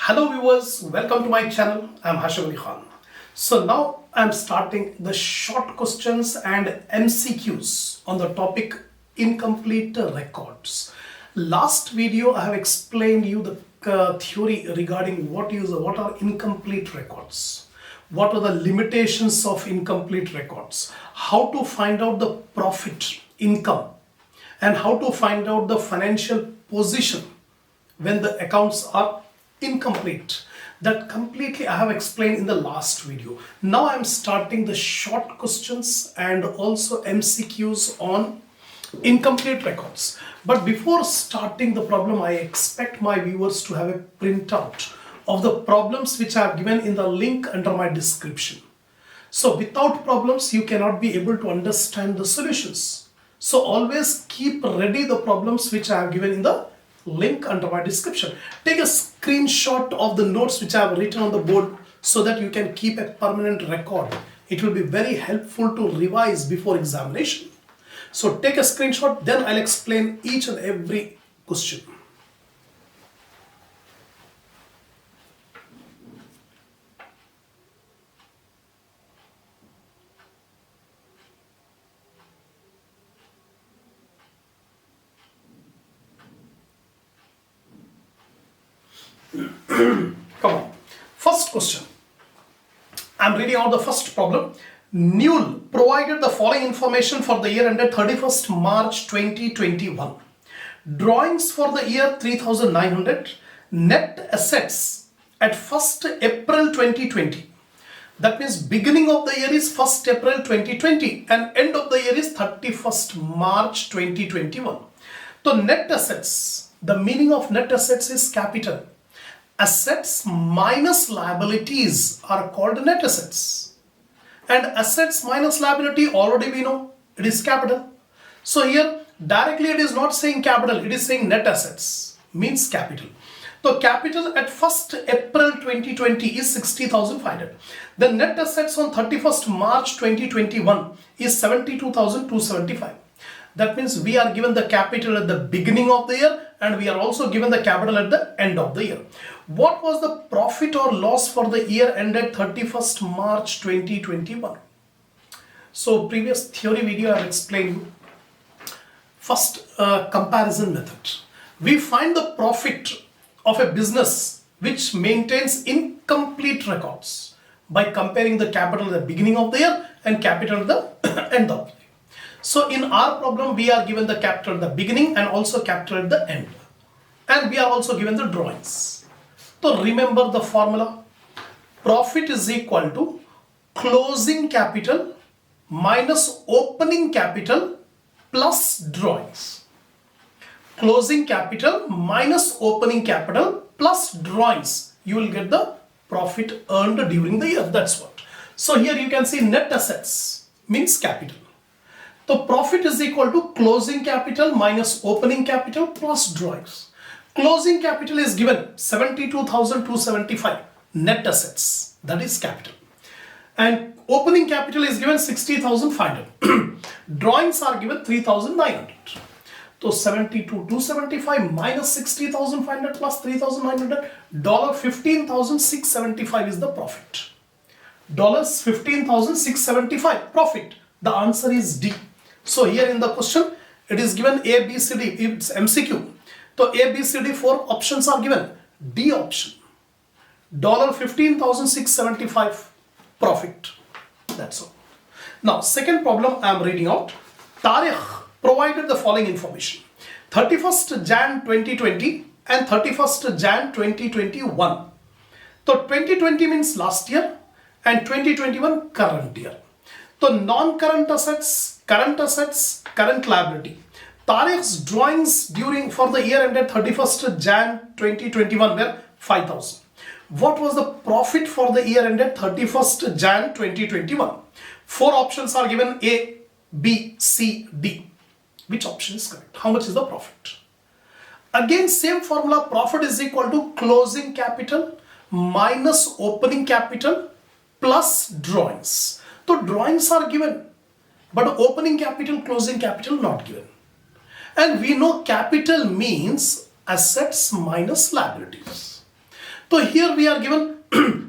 Hello viewers, welcome to my channel. I'm Hasham Ali Khan. So now I'm starting the short questions and MCQs on the topic incomplete records. Last video I have explained you the theory regarding what are incomplete records. What are the limitations of incomplete records? How to find out the profit, income, and how to find out the financial position when the accounts are incomplete. That completely I have explained in the last video. Now I am starting the short questions and also MCQs on incomplete records. But before starting the problem, I expect my viewers to have a printout of the problems which I have given in the link under my description. So without problems, you cannot be able to understand the solutions. So always keep ready the problems which I have given in the link under my description. Take a screenshot of the notes which I have written on the board so that you can keep a permanent record. It will be very helpful to revise before examination. So take a screenshot, then I'll explain each and every question. Come on. First question. I'm reading out the first problem. Newell provided the following information for the year ended 31st March 2021. Drawings for the year 3900. Net assets at 1st April 2020. That means beginning of the year is 1st April 2020 and end of the year is 31st March 2021. So net assets, the meaning of net assets is capital. Assets minus liabilities are called net assets. And assets minus liability already we know it is capital. So here directly it is not saying capital, it is saying net assets means capital. So capital at 1st April 2020 is 60,500. The net assets on 31st March 2021 is 72,275. That means we are given the capital at the beginning of the year and we are also given the capital at the end of the year. What was the profit or loss for the year ended 31st March 2021? So previous theory video I have explained. First comparison method. We find the profit of a business which maintains incomplete records by comparing the capital at the beginning of the year and capital at the end of the year. So in our problem, we are given the capital at the beginning and also capital at the end. And we are also given the drawings. So remember the formula. Profit is equal to closing capital minus opening capital plus drawings. Closing capital minus opening capital plus drawings. You will get the profit earned during the year. That's what. So here you can see net assets means capital. So profit is equal to closing capital minus opening capital plus drawings. Closing capital is given 72,275 net assets, that is capital. And opening capital is given 60,500. Drawings are given 3,900. So 72,275 minus 60,500 plus 3,900, $15,675 is the profit. $15,675 profit. The answer is D. So here in the question, it is given A, B, C, D. It's MCQ. So A, B, C, D, 4 options are given. D option. $15,675 profit. That's all. Now, second problem I am reading out. Tariq provided the following information. 31st Jan 2020 and 31st Jan 2021. So 2020 means last year and 2021 current year. So non-current assets, current liability. Tariq's drawings for the year ended 31st Jan 2021 were 5,000. What was the profit for the year ended 31st Jan 2021? 4 options are given A, B, C, D. Which option is correct? How much is the profit? Again, same formula, profit is equal to closing capital minus opening capital plus drawings. So drawings are given, but opening capital, closing capital not given. And we know capital means assets minus liabilities. So here we are given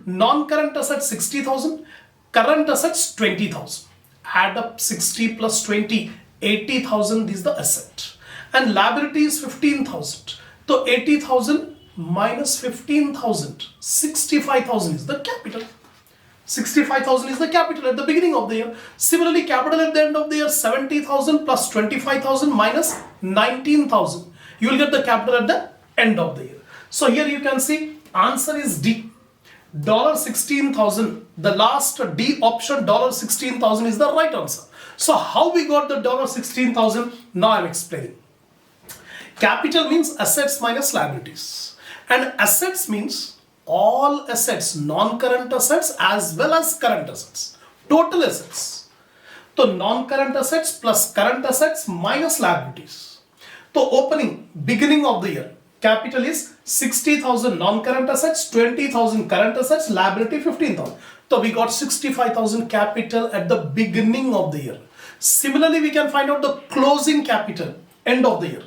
non-current assets 60,000, current assets 20,000. Add up 60 plus 20, 80,000 is the asset. And liability is 15,000. So 80,000 minus 15,000, 65,000 is the capital. 65,000 is the capital at the beginning of the year. Similarly, capital at the end of the year, 70,000 plus 25,000 minus 19,000. You will get the capital at the end of the year. So here you can see answer is D. $16,000. The last D option, $16,000 is the right answer. So how we got the $16,000? Now I am explaining. Capital means assets minus liabilities. And assets means all assets, non-current assets as well as current assets. Total assets. So non-current assets plus current assets minus liabilities. So beginning of the year, capital is 60,000 non-current assets, 20,000 current assets, liability 15,000. So we got 65,000 capital at the beginning of the year. Similarly, we can find out the closing capital end of the year.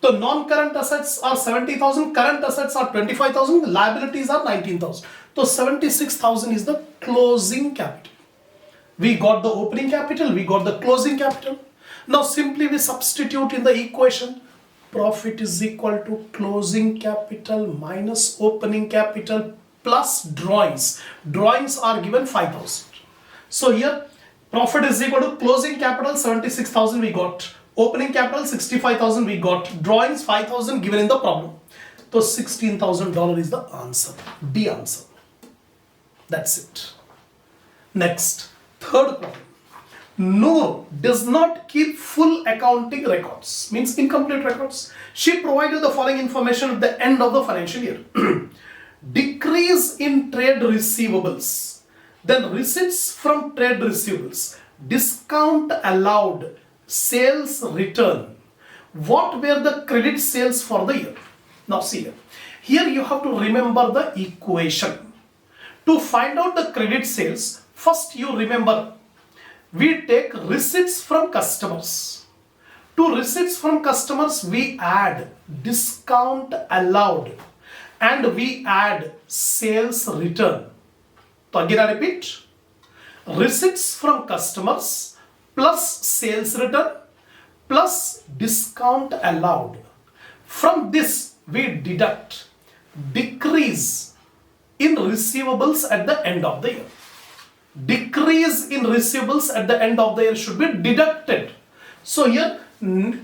So non-current assets are 70,000, current assets are 25,000, liabilities are 19,000. So 76,000 is the closing capital. We got the opening capital, we got the closing capital. Now simply we substitute in the equation. Profit is equal to closing capital minus opening capital plus drawings. Drawings are given 5,000. So here profit is equal to closing capital 76,000 we got. Opening capital 65,000 we got. Drawings 5,000 given in the problem. So $16,000 is the answer. D answer. That's it. Next, third problem. Noor does not keep full accounting records. Means incomplete records. She provided the following information at the end of the financial year. Decrease in trade receivables. Then receipts from trade receivables. Discount allowed. Sales return. What were the credit sales for the year? Now see here. Here you have to remember the equation. To find out the credit sales, first you remember we take receipts from customers. To receipts from customers we add discount allowed and we add sales return. So again I repeat. Receipts from customers plus sales return plus discount allowed. From this we deduct decrease in receivables at the end of the year. Decrease in receivables at the end of the year should be deducted. So here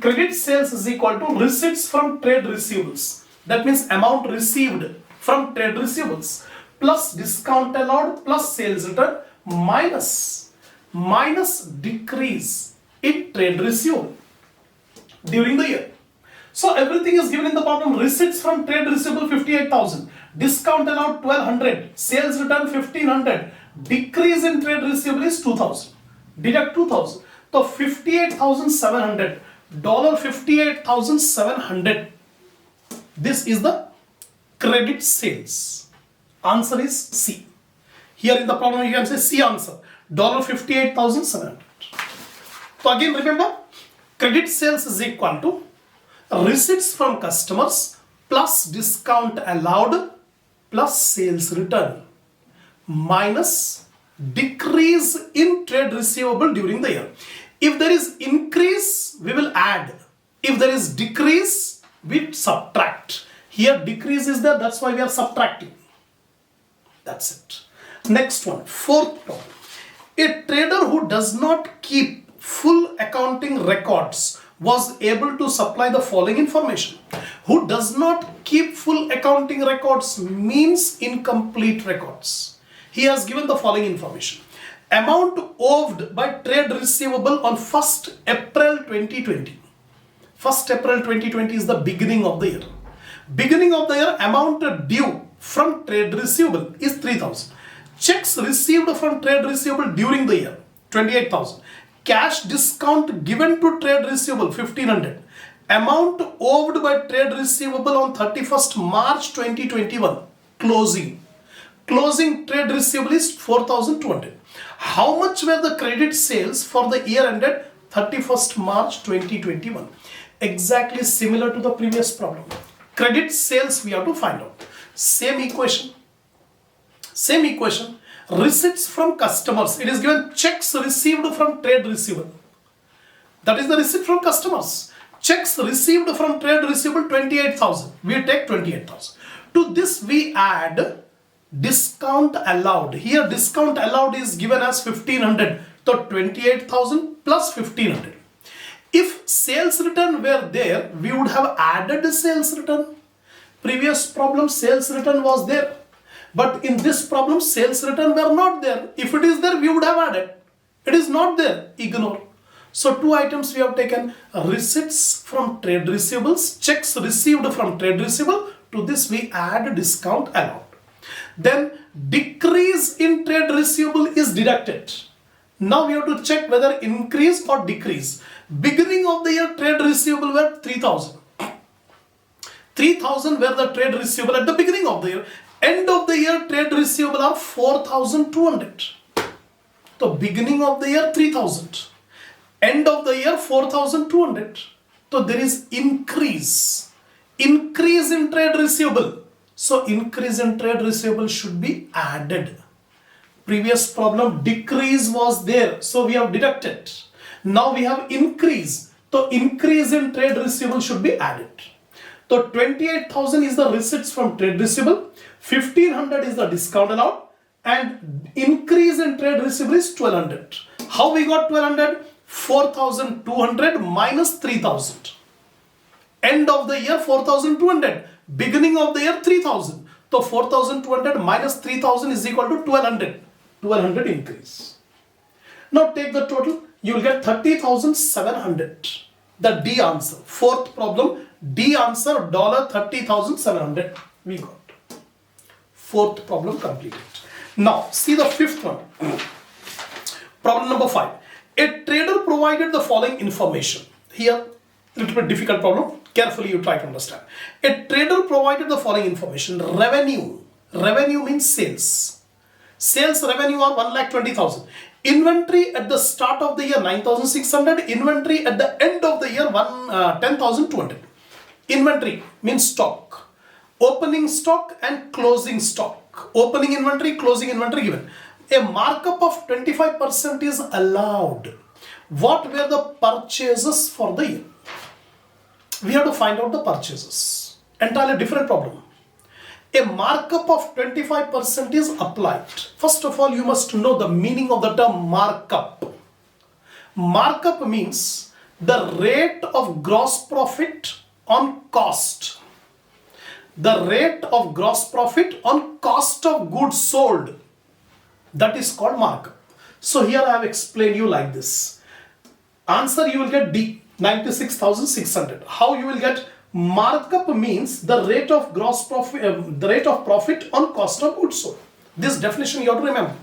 credit sales is equal to receipts from trade receivables. That means amount received from trade receivables plus discount allowed plus sales return minus decrease in trade receivable during the year. So everything is given in the problem. Receipts from trade receivable 58,000, discount allowed 1,200, sales return 1,500, decrease in trade receivable is 2,000. Deduct 2,000. So 58,700, $58,700. This is the credit sales. Answer is C. Here in the problem you can say C answer. $58,700. So again remember, credit sales is equal to receipts from customers plus discount allowed plus sales return minus decrease in trade receivable during the year. If there is increase, we will add. If there is decrease, we subtract. Here decrease is there, that's why we are subtracting. That's it. Next one, fourth problem. A trader who does not keep full accounting records was able to supply the following information. Who does not keep full accounting records means incomplete records. He has given the following information. Amount owed by trade receivable on 1st April 2020. 1st April 2020 is the beginning of the year. Beginning of the year amount due from trade receivable is 3,000. Checks received from trade receivable during the year 28,000. Cash discount given to trade receivable 1,500. Amount owed by trade receivable on 31st March 2021. Closing trade receivable is 4,200. How much were the credit sales for the year ended 31st March 2021? Exactly similar to the previous problem. Credit sales we have to find out. Same equation. Same equation. Receipts from customers. It is given checks received from trade receivable. That is the receipt from customers. Checks received from trade receivable 28,000. We take 28,000. To this we add discount allowed. Here discount allowed is given as 1500. So 28,000 plus 1500. If sales return were there, we would have added the sales return. Previous problem sales return was there. But in this problem sales return were not there. If it is there, we would have added. It is not there. Ignore. So two items we have taken: receipts from trade receivables, checks received from trade receivable. To this we add discount allowed. Then decrease in trade receivable is deducted. Now we have to check whether increase or decrease. Beginning of the year trade receivable were 3,000. 3,000 were the trade receivable at the beginning of the year. End of the year trade receivable are 4,200. So beginning of the year 3,000. End of the year 4,200. So there is increase. Increase in trade receivable. So increase in trade receivable should be added. Previous problem decrease was there. So we have deducted. Now we have increase. So increase in trade receivable should be added. So 28,000 is the receipts from trade receivable. 1,500 is the discount allowed. And increase in trade receivable is 1,200. How we got 1,200? 4,200 minus 3,000. End of the year 4,200. Beginning of the year 3,000. So 4,200 minus 3,000 is equal to 1,200. 1,200 increase. Now take the total. You will get 30,700. The D answer. Fourth problem. D answer $30,700. We got. Fourth problem completed. Now see the fifth one. Problem number 5. A trader provided the following information. Here, little bit difficult problem. Carefully you try to understand. A trader provided the following information. Revenue. Revenue means sales. Sales revenue are 1,20,000. Inventory at the start of the year 9,600. Inventory at the end of the year 10,200. Inventory means stock. Opening stock and closing stock. Opening inventory, closing inventory given. A markup of 25% is allowed. What were the purchases for the year? We have to find out the purchases. Entirely different problem. A markup of 25% is applied. First of all, you must know the meaning of the term markup. Markup means the rate of gross profit on cost. The rate of gross profit on cost of goods sold. That is called markup. So here I have explained you like this. Answer you will get D, 96,600. How you will get? Markup means the rate of gross profit, the rate of profit on cost of goods sold. This definition you have to remember.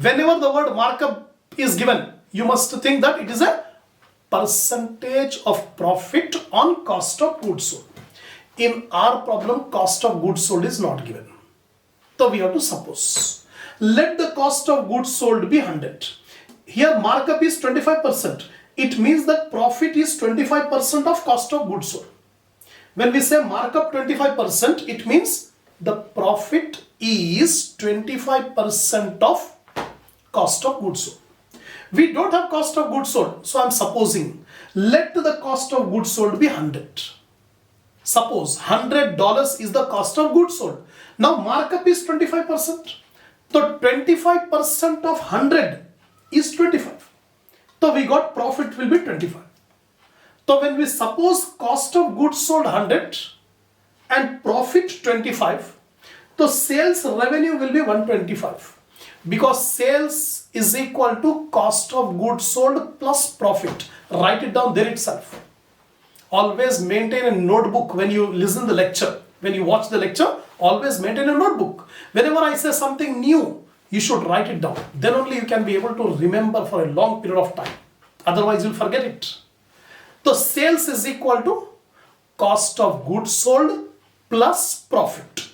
Whenever the word markup is given, you must think that it is a percentage of profit on cost of goods sold. In our problem, cost of goods sold is not given. So we have to suppose. Let the cost of goods sold be 100. Here markup is 25%. It means that profit is 25% of cost of goods sold. When we say markup 25%, it means the profit is 25% of cost of goods sold. We don't have cost of goods sold, so I am supposing. Let the cost of goods sold be 100. Suppose $100 is the cost of goods sold. Now markup is 25%. So 25% of 100 is 25. So we got profit will be 25. So when we suppose cost of goods sold 100 and profit 25, so sales revenue will be 125. Because sales is equal to cost of goods sold plus profit. Write it down there itself. Always maintain a notebook when you listen the lecture. When you watch the lecture, always maintain a notebook. Whenever I say something new, you should write it down. Then only you can be able to remember for a long period of time. Otherwise, you'll forget it. So sales is equal to cost of goods sold plus profit.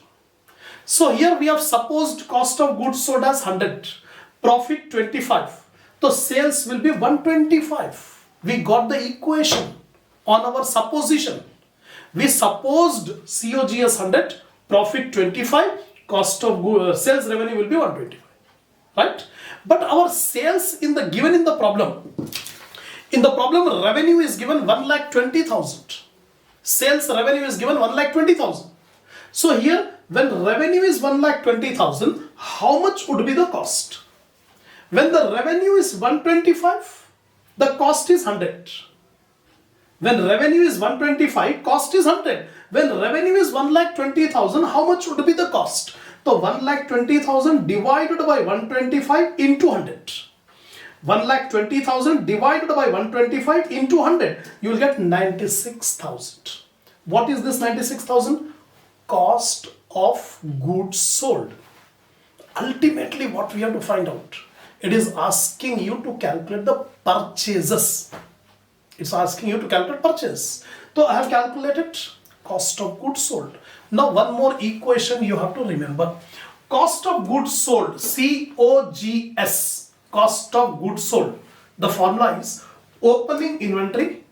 So here we have supposed cost of goods sold as 100, profit 25. So sales will be 125. We got the equation on our supposition. We supposed COGS 100, Profit 25, cost of sales revenue will be 125, right? But our sales given in the problem revenue is given 1,20,000. Sales revenue is given 1,20,000. So here, when revenue is 1,20,000, how much would be the cost? When the revenue is 125, the cost is 100. When revenue is 125, cost is 100. When revenue is 1,20,000, how much would be the cost? So 1,20,000 divided by 125 into 100. 1,20,000 divided by 125 into 100, you will get 96,000. What is this 96,000? Cost of goods sold. Ultimately, what we have to find out? It is asking you to calculate the purchases. It's asking you to calculate purchase. So I have calculated cost of goods sold. Now one more equation you have to remember. Cost of goods sold, COGS, cost of goods sold. The formula is opening inventory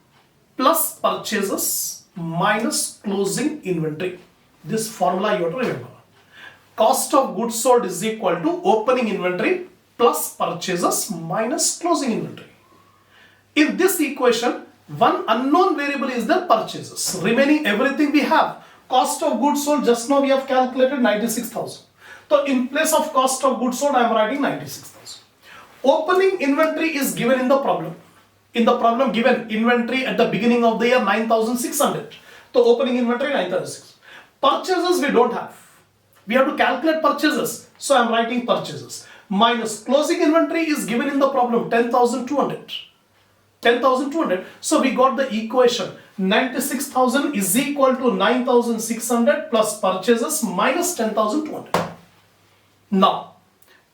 plus purchases minus closing inventory. This formula you have to remember. Cost of goods sold is equal to opening inventory plus purchases minus closing inventory. In this equation, one unknown variable is the purchases. Remaining everything we have. Cost of goods sold, just now we have calculated 96,000. So in place of cost of goods sold, I am writing 96,000. Opening inventory is given in the problem. In the problem given, inventory at the beginning of the year 9,600. So opening inventory 9,600. Purchases we don't have. We have to calculate purchases. So I am writing purchases. Minus closing inventory is given in the problem 10,200. 10,200. So we got the equation 96,000 is equal to 9,600 plus purchases minus 10,200. Now,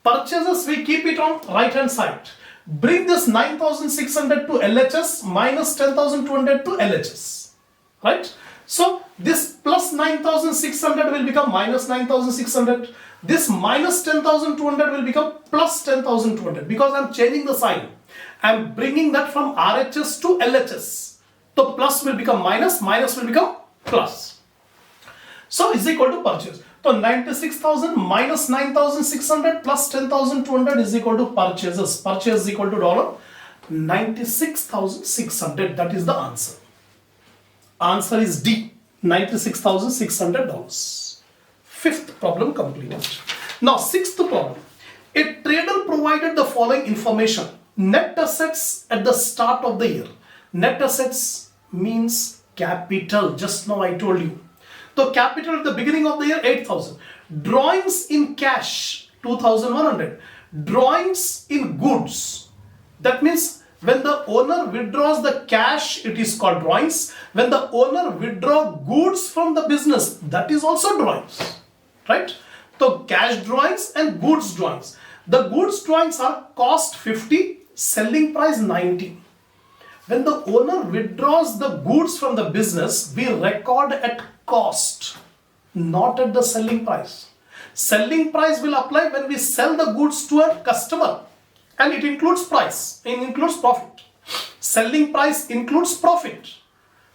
purchases we keep it on right hand side. Bring this 9,600 to LHS minus 10,200 to LHS. Right? So this plus 9,600 will become minus 9,600. This minus 10,200 will become plus 10,200 because I am changing the sign. I am bringing that from RHS to LHS. So plus will become minus, minus will become plus. So is equal to purchase. So 96,000 minus 9,600 plus 10,200 is equal to purchases. Purchase is equal to $96,600. That is the answer. Answer is D. $96,600. Fifth problem completed. Now sixth problem. A trader provided the following information. Net assets at the start of the year. Net assets means capital. Just now I told you. So capital at the beginning of the year 8,000. Drawings in cash 2,100. Drawings in goods. That means when the owner withdraws the cash, it is called drawings. When the owner withdraws goods from the business, that is also drawings. Right? So cash drawings and goods drawings. The goods drawings are cost 50, selling price 90. When the owner withdraws the goods from the business, we record at cost, not at the selling price. Selling price will apply when we sell the goods to a customer, and it includes price, it includes profit. Selling price includes profit.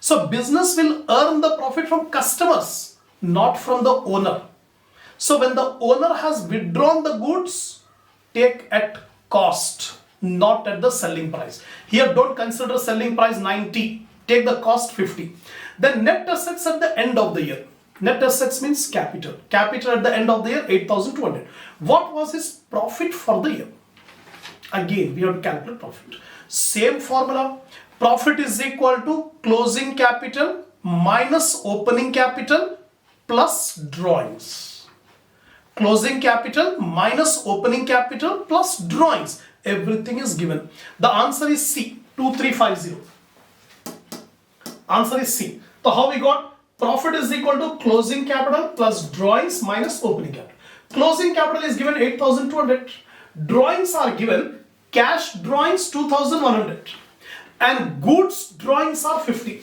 So business will earn the profit from customers, not from the owner. So when the owner has withdrawn the goods, take at cost, not at the selling price. Here don't consider selling price 90, take the cost 50. Then net assets at the end of the year. Net assets means capital. Capital at the end of the year 8,200. What was his profit for the year? Again we have to calculate profit. Same formula. Profit is equal to closing capital minus opening capital plus drawings. Closing capital minus opening capital plus drawings. Everything is given. The answer is C, 2350. Answer is C. So how we got? Profit is equal to closing capital plus drawings minus opening capital. Closing capital is given 8,200. Drawings are given, cash drawings 2,100. And goods drawings are 50.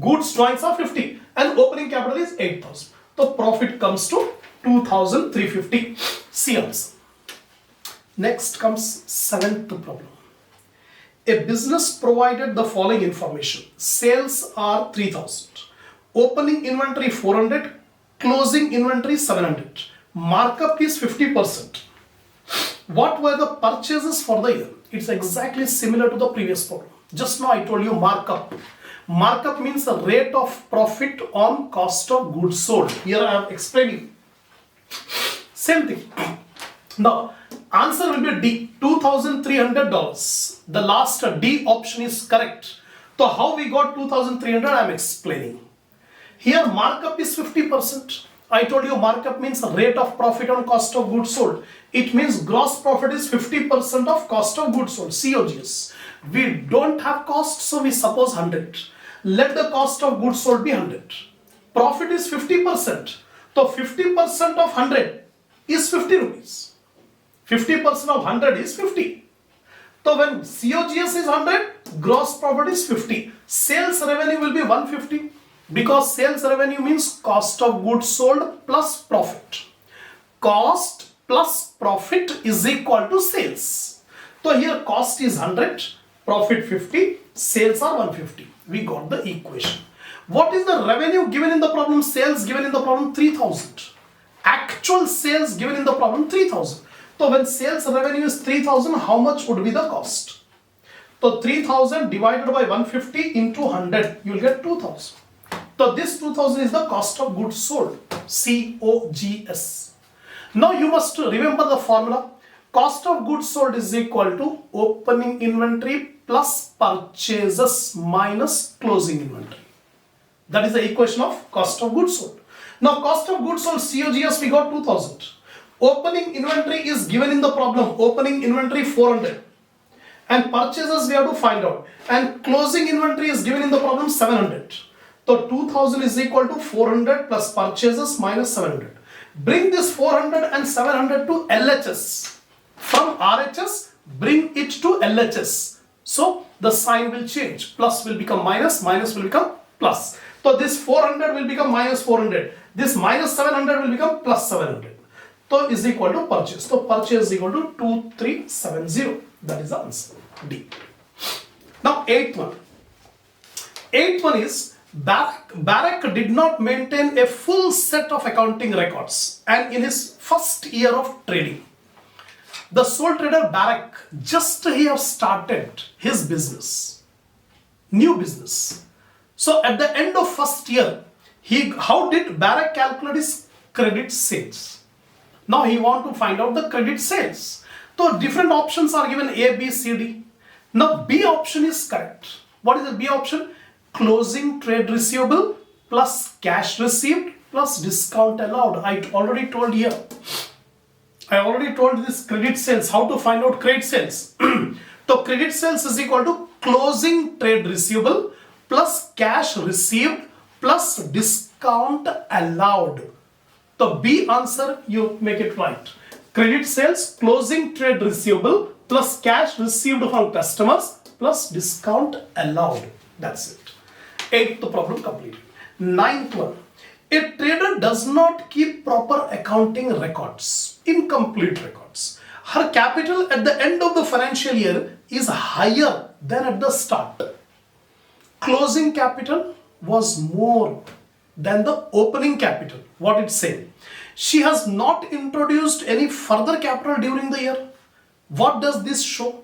Goods drawings are 50. And opening capital is 8,000. So profit comes to 2,350. C answer. Next comes seventh problem. A business provided the following information. Sales are 3,000. Opening inventory 400. closing inventory 700. Markup is 50%. What were the purchases for the year? It's exactly similar to the previous problem. Just now I told you markup. Markup means the rate of profit on cost of goods sold. Here I am explaining. Same thing. Now, answer will be D, $2,300. The last D option is correct. So how we got 2,300, I am explaining. Here markup is 50%. I told you markup means rate of profit on cost of goods sold. It means gross profit is 50% of cost of goods sold, COGS. We don't have cost, so we suppose 100. Let the cost of goods sold be 100. Profit is 50%. So 50% of 100 is 50 rupees. 50% of 100 is 50. So when COGS is 100, gross profit is 50. Sales revenue will be 150 because sales revenue means cost of goods sold plus profit. Cost plus profit is equal to sales. So here cost is 100, profit 50, sales are 150. We got the equation. What is the revenue given in the problem? Sales given in the problem 3000. Actual sales given in the problem 3000. So when sales revenue is 3000, how much would be the cost? So 3000 divided by 150 into 100, you will get 2000. So this 2000 is the cost of goods sold, COGS. Now you must remember the formula. Cost of goods sold is equal to opening inventory plus purchases minus closing inventory. That is the equation of cost of goods sold. Now cost of goods sold COGS we got 2000. Opening inventory is given in the problem. Opening inventory 400. And purchases we have to find out. And closing inventory is given in the problem 700. So 2000 is equal to 400 plus purchases minus 700. Bring this 400 and 700 to LHS. From RHS, bring it to LHS. So the sign will change. Plus will become minus, minus will become plus. So this 400 will become minus 400. This minus 700 will become plus 700. So is equal to purchase. So purchase is equal to 2370. That is the answer. D. Now eighth one. Eighth one is Barak did not maintain a full set of accounting records, and in his first year of trading, the sole trader Barak just he have started his business, new business. So at the end of first year, how did Barak calculate his credit sales? Now he want to find out the credit sales. So different options are given A, B, C, D. Now B option is correct. What is the B option? Closing trade receivable plus cash received plus discount allowed. I already told here. I already told this credit sales. How to find out credit sales? So credit sales is equal to closing trade receivable plus cash received plus discount allowed. The B answer, you make it right. Credit sales, closing trade receivable plus cash received from customers plus discount allowed. That's it. Eighth problem completed. Ninth one. A trader does not keep proper accounting records, incomplete records. Her capital at the end of the financial year is higher than at the start. Closing capital was more than the opening capital. What it said? She has not introduced any further capital during the year. What does this show?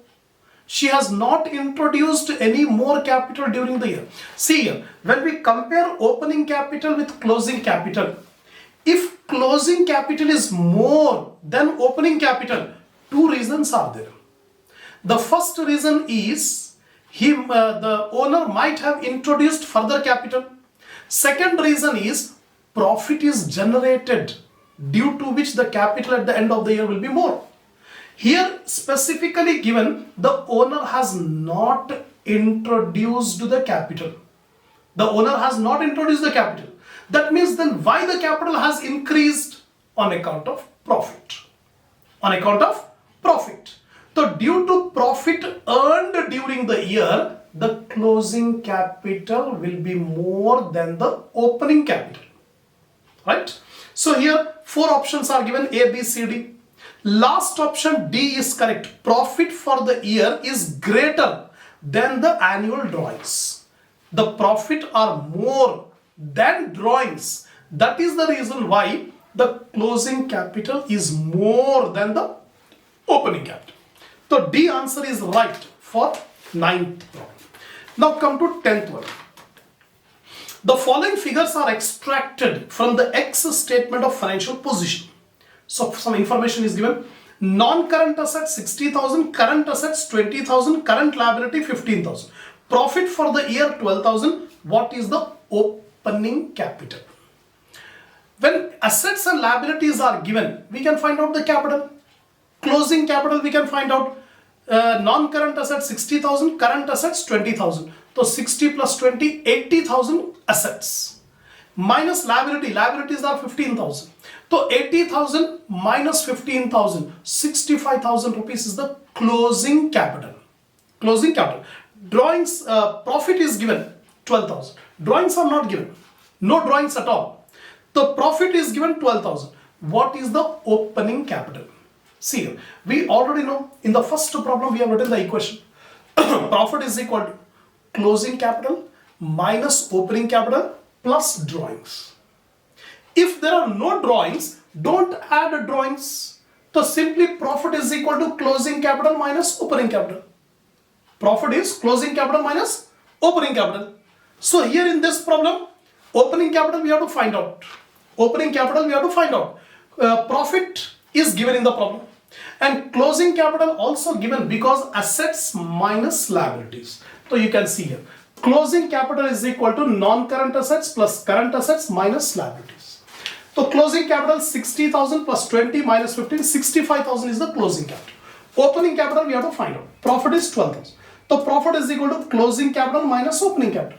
She has not introduced any more capital during the year. See here, when we compare opening capital with closing capital, if closing capital is more than opening capital, two reasons are there. The first reason is the owner might have introduced further capital. Second reason is profit is generated, due to which the capital at the end of the year will be more. Here specifically given, the owner has not introduced the capital. The owner has not introduced the capital. That means then why the capital has increased? On account of profit. On account of profit. So due to profit earned during the year, the closing capital will be more than the opening capital. Right? So here four options are given, A, B, C, D. Last option D is correct. Profit for the year is greater than the annual drawings. The profit are more than drawings. That is the reason why the closing capital is more than the opening capital. So D answer is right for 9th problem. Now come to 10th one. The following figures are extracted from the X statement of financial position. So some information is given. Non-current assets 60,000, current assets 20,000, current liability 15,000. Profit for the year 12,000. What is the opening capital? When assets and liabilities are given, we can find out the capital. Closing capital we can find out. Non-current assets 60,000, current assets 20,000. So 60 plus 20, 80,000 assets. Minus liability, liabilities are 15,000. So 80,000 minus 15,000, 65,000 rupees is the closing capital. Closing capital. Drawings, profit is given 12,000. Drawings are not given. No drawings at all. The profit is given 12,000. What is the opening capital? See here, we already know in the first problem we have written the equation. Profit is equal to closing capital minus opening capital plus drawings. If there are no drawings, don't add drawings. So simply profit is equal to closing capital minus opening capital. Profit is closing capital minus opening capital. So here in this problem, opening capital we have to find out. Opening capital we have to find out. Profit is given in the problem. And closing capital also given because assets minus liabilities. So you can see here. Closing capital is equal to non-current assets plus current assets minus liabilities. So closing capital 60,000 plus 20 minus 15, 65,000 is the closing capital. Opening capital we have to find out. Profit is 12,000. So profit is equal to closing capital minus opening capital.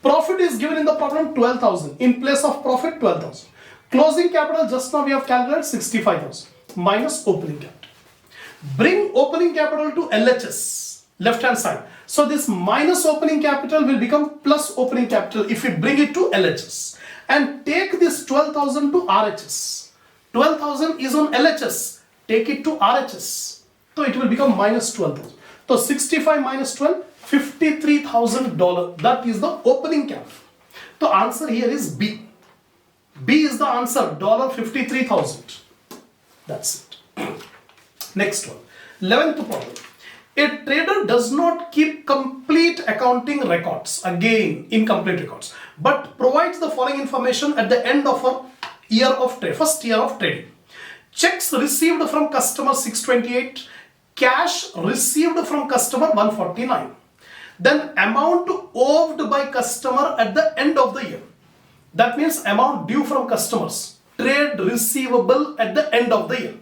Profit is given in the problem 12,000. In place of profit 12,000. Closing capital just now we have calculated 65,000 minus opening capital. Bring opening capital to LHS, left hand side. So this minus opening capital will become plus opening capital if we bring it to LHS. And take this 12,000 to RHS. 12,000 is on LHS. Take it to RHS. So it will become minus 12,000. So 65 minus 12, $53,000. That is the opening capital. The answer here is B. B is the answer, $53,000. That's it. Next one, 11th problem. A trader does not keep complete accounting records, again incomplete records, but provides the following information at the end of a year of trade, first year of trading. Checks received from customer 628, cash received from customer 149. Then amount owed by customer at the end of the year. That means amount due from customers, trade receivable at the end of the year.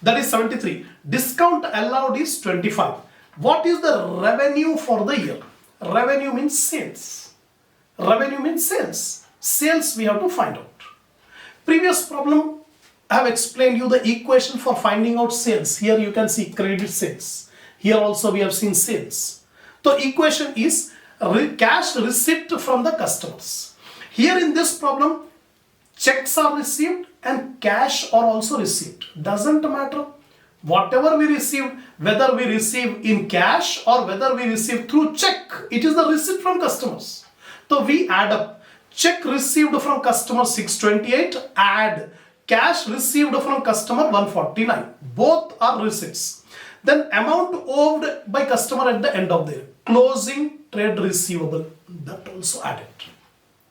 That is 73. Discount allowed is 25. What is the revenue for the year? Revenue means sales. Revenue means sales. Sales we have to find out. Previous problem I have explained you the equation for finding out sales. Here you can see credit sales. Here also we have seen sales. The equation is cash receipt from the customers. Here in this problem, checks are received and cash are also received. Doesn't matter. Whatever we receive, whether we receive in cash or whether we receive through check, it is the receipt from customers. So we add up. Check received from customer 628, add cash received from customer 149. Both are receipts. Then amount owed by customer at the end of the year. Closing trade receivable. That also added.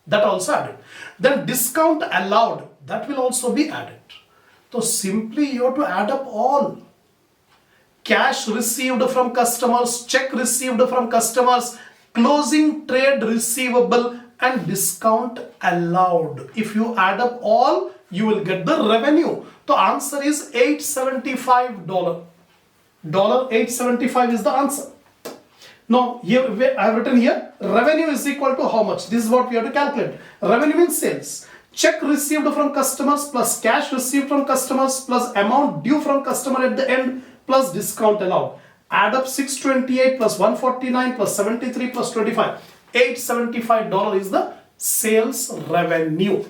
That also added. Then discount allowed. That will also be added. So simply you have to add up all. Cash received from customers, check received from customers, closing trade receivable and discount allowed. If you add up all, you will get the revenue. The answer is $875. $875 is the answer. Now, here I have written here, revenue is equal to how much? This is what we have to calculate. Revenue means sales. Check received from customers plus cash received from customers plus amount due from customer at the end plus discount allowed. Add up 628 plus 149 plus 73 plus 25. $875 is the sales revenue.